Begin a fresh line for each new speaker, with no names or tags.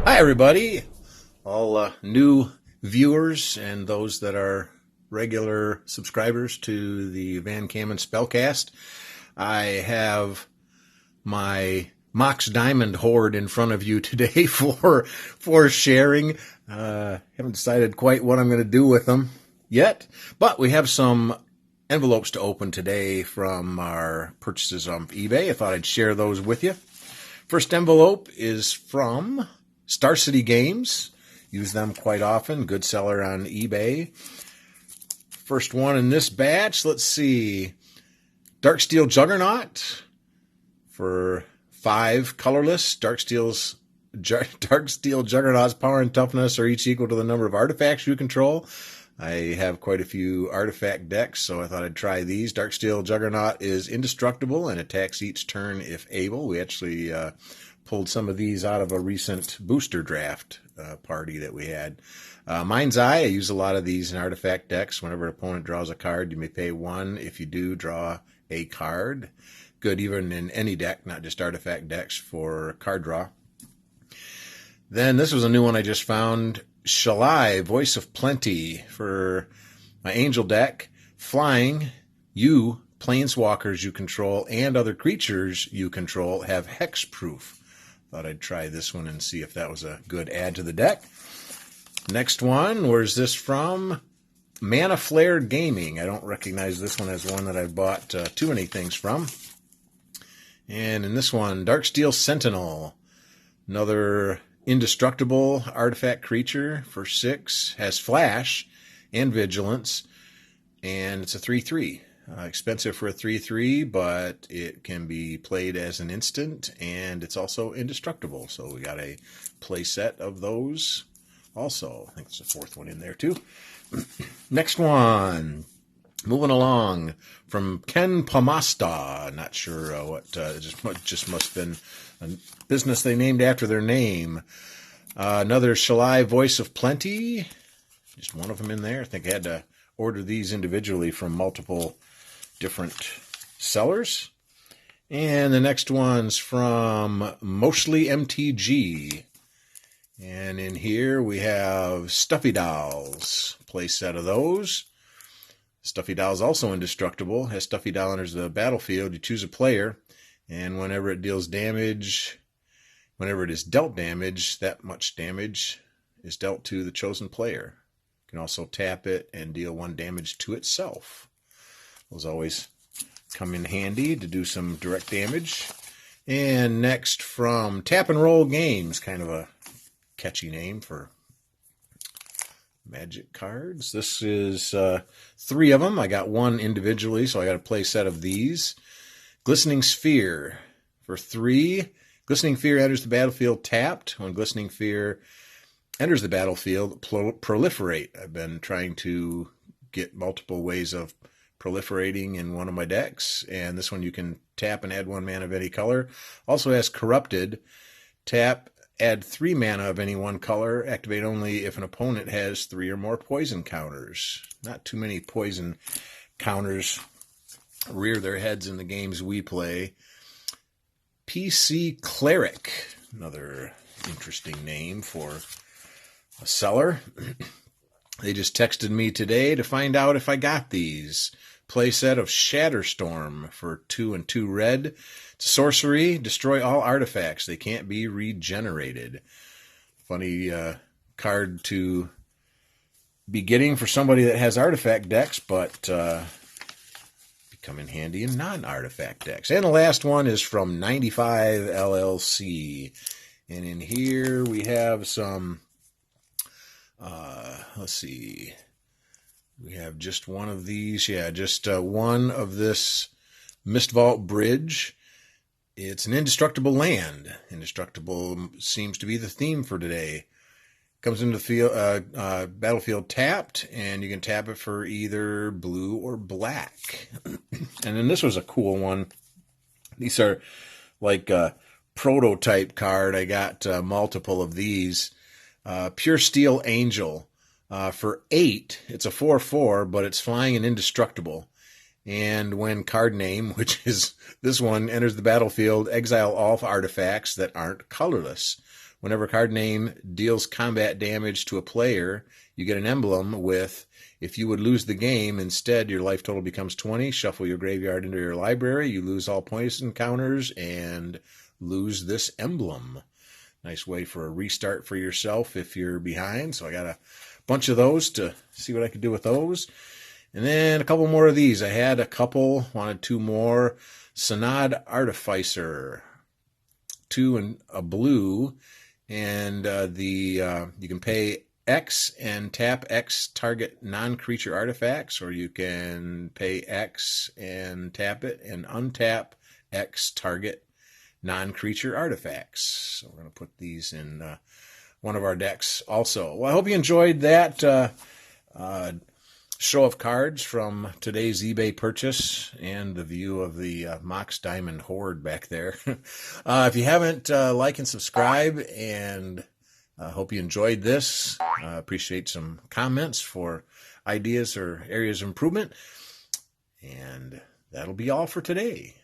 Hi, everybody, all new viewers and those that are regular subscribers to the Van Kamen Spellcast. I have my Mox Diamond hoard in front of you today for sharing. Haven't decided quite what I'm going to do with them yet, but we have some envelopes to open today from our purchases on eBay. I thought I'd share those with you. First envelope is from Star City Games. Use them quite often. Good seller on eBay. First one in this batch. Let's see. Darksteel Juggernaut for 5 colorless. Darksteel Juggernaut's power and toughness are each equal to the number of artifacts you control. I have quite a few artifact decks, so I thought I'd try these. Darksteel Juggernaut is indestructible and attacks each turn if able. We actually pulled some of these out of a recent booster draft party that we had. Mind's Eye, I use a lot of these in artifact decks. Whenever an opponent draws a card, you may pay 1. If you do, draw a card. Good even in any deck, not just artifact decks, for card draw. Then this was a new one I just found. Shalai, Voice of Plenty, for my Angel deck. Flying, you, planeswalkers you control, and other creatures you control have hexproof. Thought I'd try this one and see if that was a good add to the deck. Next one, where's this from? Mana Flare Gaming. I don't recognize this one as one that I've bought too many things from. And in this one, Darksteel Sentinel. Another indestructible artifact creature for 6. Has Flash and Vigilance. And it's a 3/3. Expensive for a 3/3, but it can be played as an instant, and it's also indestructible. So we got a play set of those also. I think there's a 4th one in there too. Next one, moving along, from Ken Pamasta. Not sure what, just must have been a business they named after their name. Another Shalai, Voice of Plenty. Just one of them in there. I think I had to order these individually from multiple different sellers. And the next one's from Mostly MTG. And in here we have Stuffy Dolls. Play set of those. Stuffy Doll's also indestructible. As Stuffy Doll enters the battlefield, you choose a player, and whenever it is dealt damage, that much damage is dealt to the chosen player. You can also tap it and deal 1 damage to itself. Those always come in handy to do some direct damage. And next from Tap and Roll Games, kind of a catchy name for Magic cards. This is 3 of them. I got 1 individually, so I got a play set of these. Glistening Sphere for 3. Glistening Sphere enters the battlefield tapped. When Glistening Sphere enters the battlefield, proliferate. I've been trying to get multiple ways of proliferating in one of my decks, and this one you can tap and add 1 mana of any color. Also has Corrupted. Tap, add 3 mana of any one color. Activate only if an opponent has 3 or more poison counters. Not too many poison counters rear their heads in the games we play. PC Cleric, another interesting name for a seller. They just texted me today to find out if I got these. Play set of Shatterstorm for 2 and 2 red. It's a sorcery. Destroy all artifacts. They can't be regenerated. Funny card to be getting for somebody that has artifact decks, but come in handy in non-artifact decks. And the last one is from 95 LLC. And in here we have some, let's see, we have just one of these. Yeah, just one of this Mistvault Bridge. It's an indestructible land. Indestructible seems to be the theme for today. Comes into the battlefield tapped, and you can tap it for either blue or black. And then this was a cool one. These are like a prototype card. I got multiple of these. Pure Steel Angel. For 8, it's a 4/4, but it's flying and indestructible. And when card name, which is this one, enters the battlefield, exile all artifacts that aren't colorless. Whenever card name deals combat damage to a player, you get an emblem with, if you would lose the game, instead your life total becomes 20. Shuffle your graveyard into your library. You lose all poison counters and lose this emblem. Nice way for a restart for yourself if you're behind. So I got a bunch of those to see what I could do with those. And then a couple more of these. I had a couple, wanted two more. Synod Artificer, 2 and a blue. And you can pay X and tap X target non-creature artifacts, or you can pay X and tap it and untap X target non-creature artifacts. So we're going to put these in one of our decks also. Well, I hope you enjoyed that show of cards from today's eBay purchase and the view of the Mox Diamond hoard back there. If you haven't, like and subscribe, and hope you enjoyed this. Appreciate some comments for ideas or areas of improvement. And that'll be all for today.